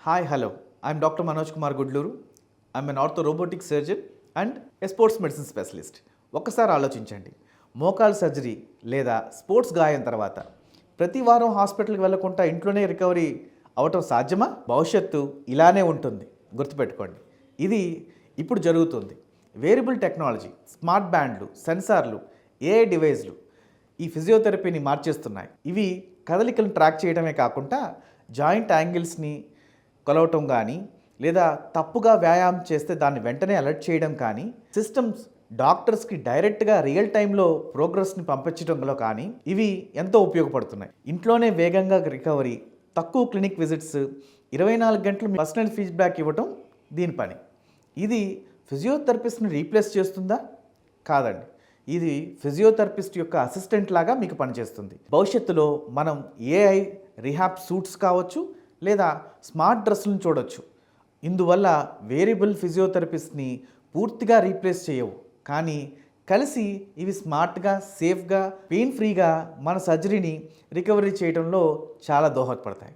Hi, hello. I'm Dr. Manoj Kumar Gudluru. I'm an ortho-robotic surgeon and a sports medicine specialist. ఒక్కసారి ఆలోచించండి, మోకాలు surgery లేదా sports గాయం తర్వాత ప్రతి వారం హాస్పిటల్కి వెళ్ళకుండా ఇంట్లోనే రికవరీ అవటం సాధ్యమా? భవిష్యత్తు ఇలానే ఉంటుంది, గుర్తుపెట్టుకోండి. ఇది ఇప్పుడు జరుగుతుంది. వేరియబుల్ టెక్నాలజీ, స్మార్ట్ బ్యాండ్లు, సెన్సార్లు, ఏఐ డివైస్లు ఈ ఫిజియోథెరపీని మార్చేస్తున్నాయి. ఇవి కదలికలను ట్రాక్ చేయడమే కాకుండా జాయింట్ యాంగిల్స్ని కొలవటం కానీ లేదా తప్పుగా వ్యాయామం చేస్తే దాన్ని వెంటనే అలర్ట్ చేయడం కానీ, సిస్టమ్స్ డాక్టర్స్కి డైరెక్ట్గా రియల్ టైంలో ప్రోగ్రెస్ని పంపించడంలో కానీ ఇవి ఎంతో ఉపయోగపడుతున్నాయి. ఇంట్లోనే వేగంగా రికవరీ, తక్కువ క్లినిక్ విజిట్స్, 24 గంటలు పర్సనల్ ఫీడ్బ్యాక్ ఇవ్వటం దీని పని. ఇది ఫిజియోథెరపిస్ట్ని రీప్లేస్ చేస్తుందా? కాదండి. ఇది ఫిజియోథెరపిస్ట్ యొక్క అసిస్టెంట్ లాగా మీకు పనిచేస్తుంది. భవిష్యత్తులో మనం ఏఐ రిహాబ్ సూట్స్ కావచ్చు లేదా స్మార్ట్ డ్రెస్సులను చూడొచ్చు. ఇందువల్ల వేరియబుల్ ఫిజియోథెరపిస్ట్ని పూర్తిగా రీప్లేస్ చేయవు, కానీ కలిసి ఇవి స్మార్ట్గా, సేఫ్గా, పెయిన్ ఫ్రీగా మన సర్జరీని రికవరీ చేయడంలో చాలా దోహదపడతాయి.